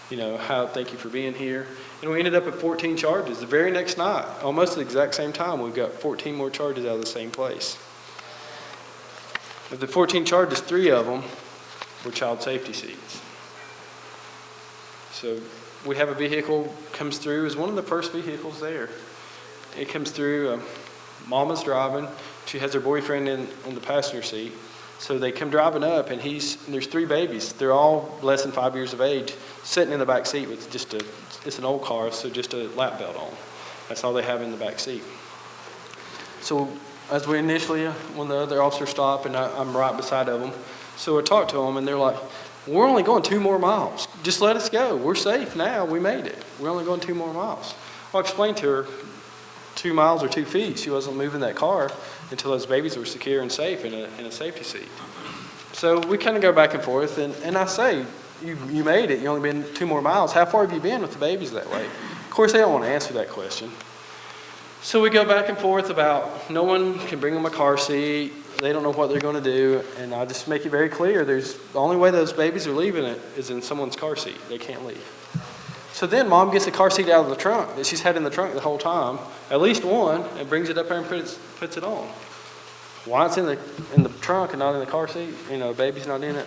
Thank you for being here. And we ended up at 14 charges. The very next night, almost at the exact same time, we got 14 more charges out of the same place. Of the 14 charges, 3 of them were child safety seats. So we have a vehicle comes through, is one of the first vehicles there. It comes through, mama's driving, she has her boyfriend in the passenger seat. So they come driving up, and there's 3 babies. They're all less than 5 years of age, sitting in the back seat with it's an old car, so just a lap belt on. That's all they have in the back seat. So as we initially, when the other officers stop, and I'm right beside of them, so I talk to them, and they're like, we're only going 2 more miles. Just let us go. We're safe now. We made it. We're only going 2 more miles. Well, I explained to her 2 miles or 2 feet. She wasn't moving that car until those babies were secure and safe in a safety seat. So we kind of go back and forth, and I say, you made it, you only been 2 more miles. How far have you been with the babies that way? Of course, they don't want to answer that question. So we go back and forth about no one can bring them a car seat. They don't know what they're going to do. And I just make it very clear, the only way those babies are leaving it is in someone's car seat. They can't leave. So then Mom gets the car seat out of the trunk that she's had in the trunk the whole time, at least one, and brings it up there and puts it on. Why it's in the trunk and not in the car seat? Baby's not in it.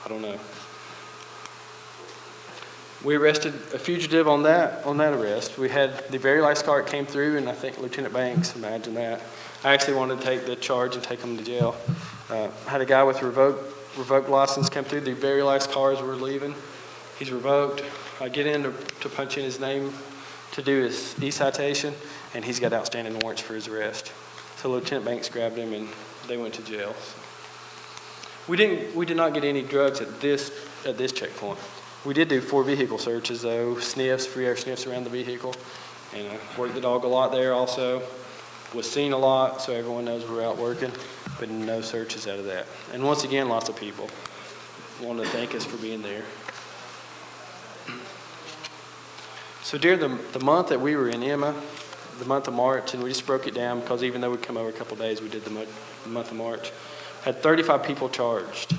I don't know. We arrested a fugitive on that arrest. We had the very last car that came through, and I think Lieutenant Banks, imagine that. I actually wanted to take the charge and take him to jail. Had a guy with revoked license come through the very last car as we were leaving. He's revoked. I get in to punch in his name to do his e-citation, and he's got outstanding warrants for his arrest. So Lieutenant Banks grabbed him, and they went to jail. We did not get any drugs at this checkpoint. We did do 4 vehicle searches, though, sniffs, free air sniffs around the vehicle, and worked the dog a lot there also. Was seen a lot, so everyone knows we're out working, but no searches out of that. And once again, lots of people wanted to thank us for being there. So during the month that we were in Emma, the month of March, and we just broke it down because even though we'd come over a couple of days, we did the month of March, had 35 people charged.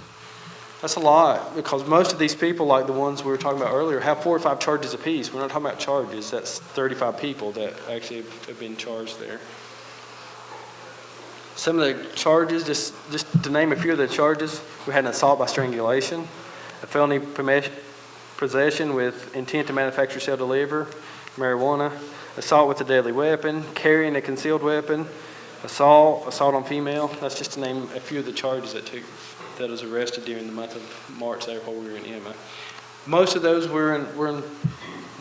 That's a lot, because most of these people, like the ones we were talking about earlier, have 4 or 5 charges apiece. We're not talking about charges. That's 35 people that actually have been charged there. Some of the charges, just to name a few of the charges, we had an assault by strangulation, a felony possession with intent to manufacture, sell, deliver, marijuana, assault with a deadly weapon, carrying a concealed weapon, assault on female. That's just to name a few of the charges that was arrested during the month of March there while we were in Emma. Most of those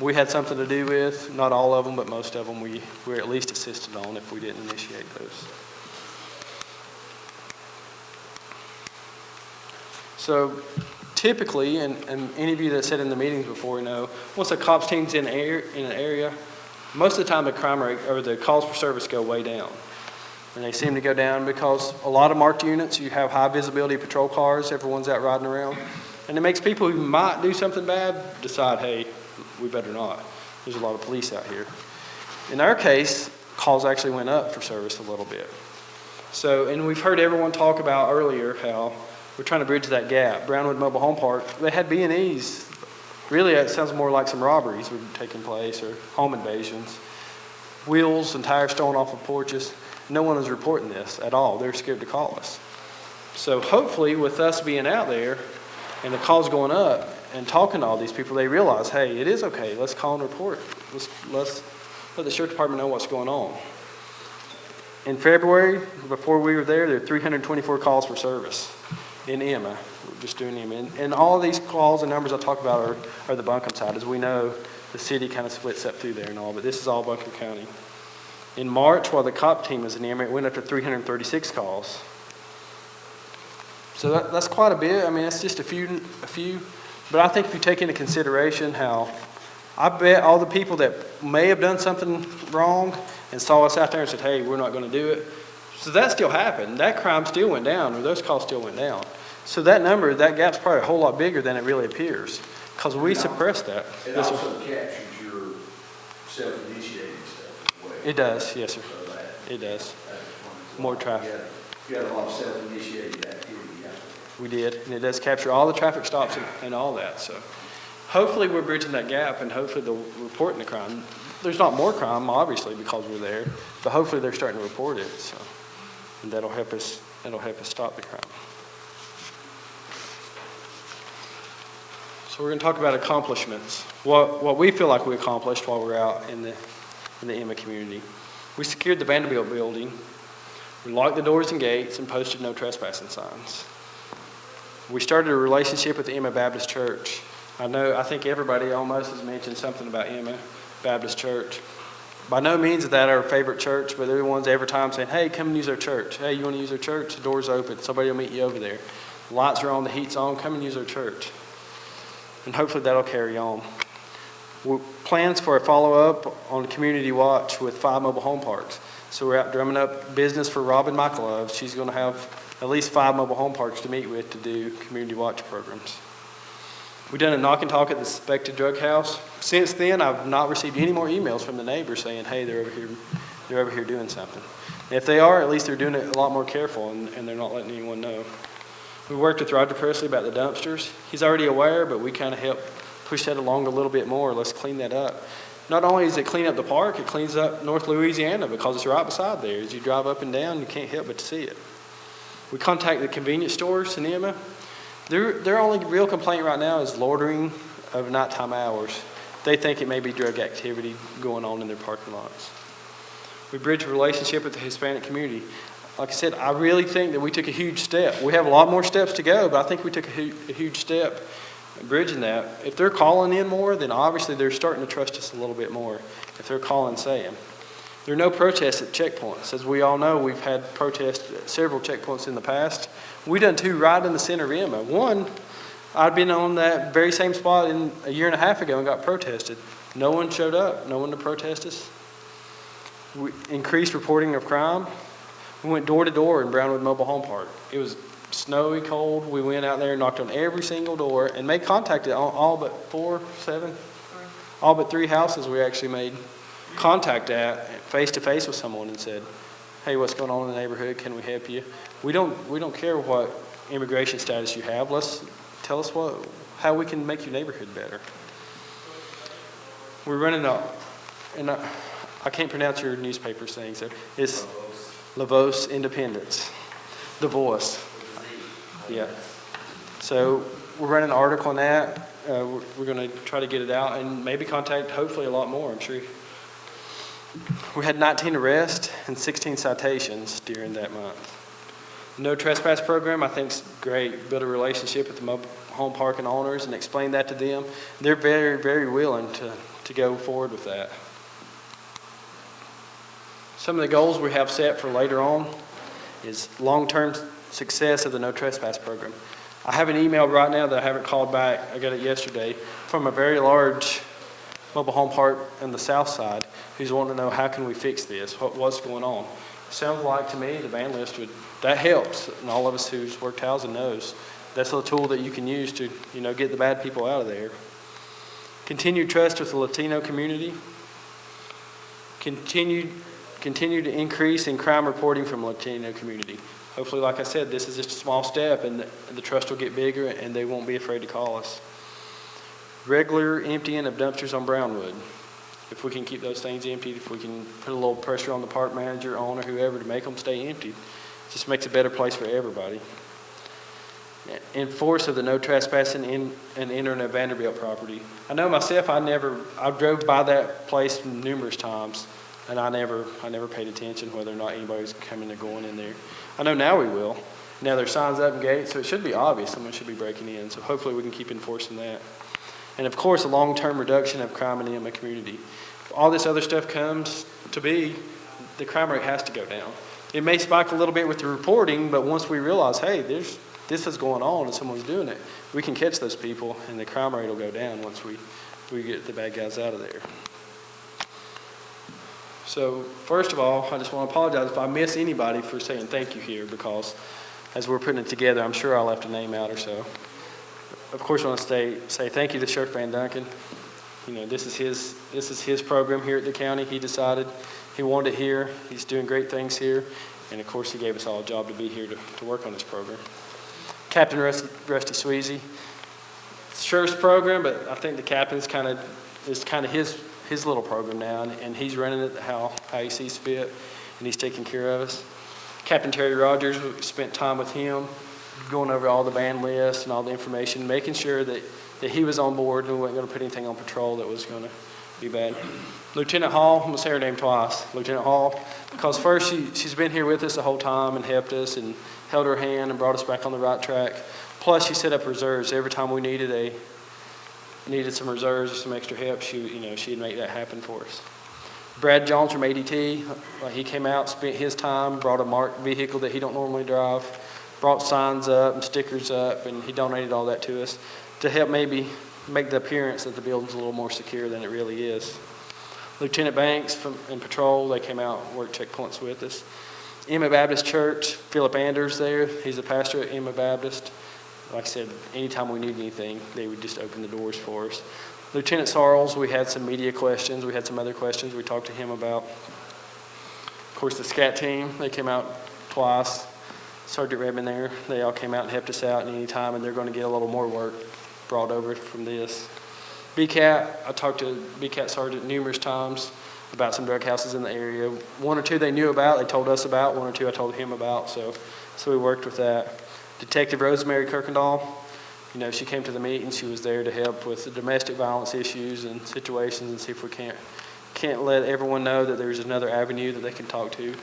we had something to do with. Not all of them, but most of them we were at least assisted on if we didn't initiate those. So typically, and any of you that sat in the meetings before know, once a cops team's in an area, most of the time the crime rate or the calls for service go way down. And they seem to go down because a lot of marked units, you have high visibility patrol cars, everyone's out riding around. And it makes people who might do something bad decide, hey, we better not. There's a lot of police out here. In our case, calls actually went up for service a little bit. So, and we've heard everyone talk about earlier how we're trying to bridge that gap. Brownwood Mobile Home Park, they had B&Es. Really, it sounds more like some robberies were taking place or home invasions. Wheels and tires stolen off of porches. No one was reporting this at all. They're scared to call us. So hopefully with us being out there and the calls going up and talking to all these people, they realize, hey, it is okay. Let's call and report. Let's let the sheriff department know what's going on. In February, before we were there were 324 calls for service in Emma. We're just doing Emma. And all of these calls and numbers I talk about are the Buncombe side. As we know, the city kind of splits up through there and all, but this is all Buncombe County. In March, while the cop team was in Emma, it went up to 336 calls. So that's quite a bit. I mean, that's just a few. But I think if you take into consideration how I bet all the people that may have done something wrong and saw us out there and said, hey, we're not going to do it. So that still happened. That crime still went down, or those calls still went down. So that number, that gap's probably a whole lot bigger than it really appears because we suppressed that. It Yes, also sir. captures your self-initiating stuff as well. It does, yes, sir. So that- It does. that's More one. traffic. You had a lot of self-initiated activity, yeah. We did, and it does capture all the traffic stops and all that. So hopefully we're bridging that gap, and hopefully they'll report the crime. There's not more crime, obviously, because we're there, but hopefully they're starting to report it. So, and that'll help us stop the crime. So we're going to talk about accomplishments. What we feel like we accomplished while we're out in the Emma community. We secured the Vanderbilt building. We locked the doors and gates and posted no trespassing signs. We started a relationship with the Emma Baptist Church. I think everybody almost has mentioned something about Emma Baptist Church. By no means is that our favorite church, but they're the ones every time saying, hey, come and use our church. Hey, you want to use our church? The door's open. Somebody will meet you over there. The lights are on, the heat's on. Come and use our church. And hopefully that'll carry on. Plans for a follow-up on Community Watch with 5 mobile home parks. So we're out drumming up business for Robin Michaelove. She's going to have at least 5 mobile home parks to meet with to do community watch programs. We've done a knock and talk at the suspected drug house. Since then, I've not received any more emails from the neighbors saying, hey, they're over here doing something. And if they are, at least they're doing it a lot more careful and they're not letting anyone know. We worked with Roger Presley about the dumpsters. He's already aware, but we kind of help push that along a little bit more. Let's clean that up. Not only does it clean up the park, it cleans up North Louisiana because it's right beside there. As you drive up and down, you can't help but to see it. We contact the convenience stores in Emma. Their only real complaint right now is loitering of nighttime hours. They think it may be drug activity going on in their parking lots. We bridge a relationship with the Hispanic community. Like I said, I really think that we took a huge step. We have a lot more steps to go, but I think we took a huge step in bridging that. If they're calling in more, then obviously they're starting to trust us a little bit more. If they're calling saying. There are no protests at checkpoints. As we all know, we've had protests at several checkpoints in the past. We done 2 right in the center of Emma. One, I'd been on that very same spot a year and a half ago and got protested. No one showed up, no one to protest us. We increased reporting of crime. We went door to door in Brownwood Mobile Home Park. It was snowy, cold. We went out there and knocked on every single door and made contact at all but 3 houses we actually made contact at face to face with someone and said, hey, what's going on in the neighborhood? Can we help you? We don't care what immigration status you have. Tell us how we can make your neighborhood better. We're running and I can't pronounce your newspaper's thing, so it's Lavos Independence, The Voice. Yeah. So we're running an article on that. We're going to try to get it out and maybe contact hopefully a lot more, I'm sure. We had 19 arrests and 16 citations during that month. No trespass program, I think is great. Build a relationship with the mobile home park and owners and explain that to them. They're very, very willing to go forward with that. Some of the goals we have set for later on is long-term success of the no trespass program. I have an email right now that I haven't called back. I got it yesterday from a very large mobile home park on the south side who's wanting to know how can we fix this, what's going on. Sounds like to me the ban list that helps, and all of us who's worked housing knows that's a tool that you can use to get the bad people out of there. Continued trust with the Latino community. Continue to increase in crime reporting from the Latino community. Hopefully, like I said, this is just a small step and the trust will get bigger and they won't be afraid to call us. Regular emptying of dumpsters on Brownwood. If we can keep those things emptied, if we can put a little pressure on the park manager, owner, whoever to make them stay empty, it just makes a better place for everybody. Enforce of the no trespassing in and entering a Vanderbilt property. I know myself, I drove by that place numerous times and I never paid attention whether or not anybody's coming or going in there. I know now we will. Now there's signs up and gates, so it should be obvious someone should be breaking in. So hopefully we can keep enforcing that. And of course, a long-term reduction of crime in the Emma community. If all this other stuff comes to be, the crime rate has to go down. It may spike a little bit with the reporting, but once we realize, hey, this is going on and someone's doing it, we can catch those people and the crime rate will go down once we get the bad guys out of there. So first of all, I just want to apologize if I miss anybody for saying thank you here, because as we're putting it together, I'm sure I left a name out or so. Of course, I want to say thank you to Sheriff Van Duncan. This is his program here at the county. He decided he wanted it here. He's doing great things here. And of course, he gave us all a job to be here to work on this program. Captain Rusty Sweezy. It's Sheriff's program, but I think the captain's kind of his little program now, and he's running it how he sees fit, and he's taking care of us. Captain Terry Rogers, we spent time with him, going over all the band lists and all the information, making sure that he was on board and we weren't going to put anything on patrol that was going to be bad. Lieutenant Hall, I'm going to say her name twice, Lieutenant Hall, because first she's been here with us the whole time and helped us and held her hand and brought us back on the right track. Plus, she set up reserves. Every time we needed some reserves or some extra help, she'd make that happen for us. Brad Jones from ADT, he came out, spent his time, brought a marked vehicle that he don't normally drive, brought signs up and stickers up, and he donated all that to us to help maybe make the appearance that the building's a little more secure than it really is. Lieutenant Banks in patrol, they came out and worked checkpoints with us. Emma Baptist Church, Philip Anders there, he's a pastor at Emma Baptist. Like I said, anytime we need anything, they would just open the doors for us. Lieutenant Sarles, we had some media questions, we had some other questions we talked to him about. Of course, the SCAT team, they came out twice. Sergeant Redmond there, they all came out and helped us out at any time, and they're going to get a little more work brought over from this. BCAT, I talked to BCAT Sergeant numerous times about some drug houses in the area. One or two they knew about, they told us about. One or two I told him about, so we worked with that. Detective Rosemary Kirkendall, you know, she came to the meeting. She was there to help with the domestic violence issues and situations and see if we can't let everyone know that there's another avenue that they can talk to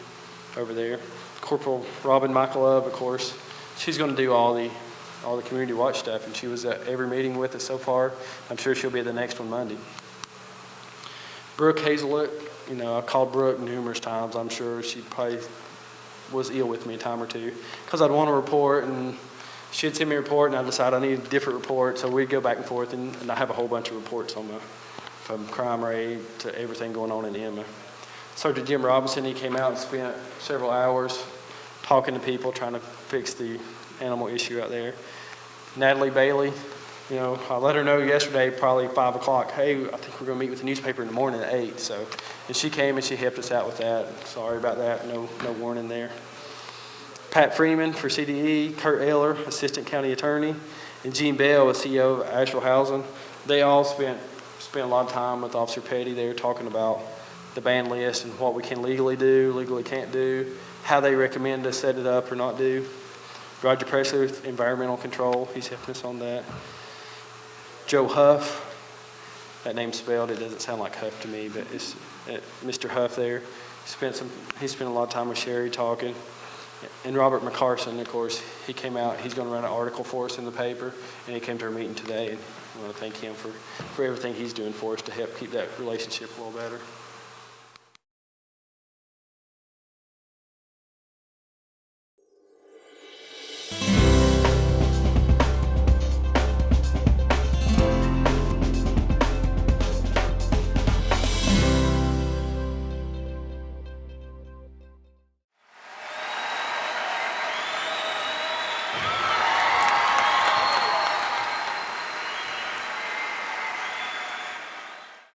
over there. Corporal Robin Michaelov, of course, she's going to do all the community watch stuff, and she was at every meeting with us so far. I'm sure she'll be at the next one Monday. Brooke Hazelwood, you know, I called Brooke numerous times. I'm sure she probably was ill with me a time or two because I'd want a report, and she'd send me a report, and I'd decide I need a different report, so we'd go back and forth, and I have a whole bunch of reports on from crime rate to everything going on in Emma. Sergeant Jim Robinson, he came out and spent several hours talking to people, trying to fix the animal issue out there. Natalie Bailey, you know, I let her know yesterday, probably 5 o'clock, hey, I think we're going to meet with the newspaper in the morning at 8. So, and she came and she helped us out with that. Sorry about that, no warning there. Pat Freeman for CDE, Kurt Eller, Assistant County Attorney, and Gene Bell, CEO of Asheville Housing. They all spent a lot of time with Officer Petty there talking about the ban list and what we can legally do, legally can't do, how they recommend to set it up or not do. Roger Presley with Environmental Control, he's helping us on that. Joe Huff, that name's spelled, it doesn't sound like Huff to me, but it's Mr. Huff there. He spent a lot of time with Sherry talking. And Robert McCarson, of course, he came out, he's going to write an article for us in the paper, and he came to our meeting today, and I want to thank him for everything he's doing for us to help keep that relationship a little better.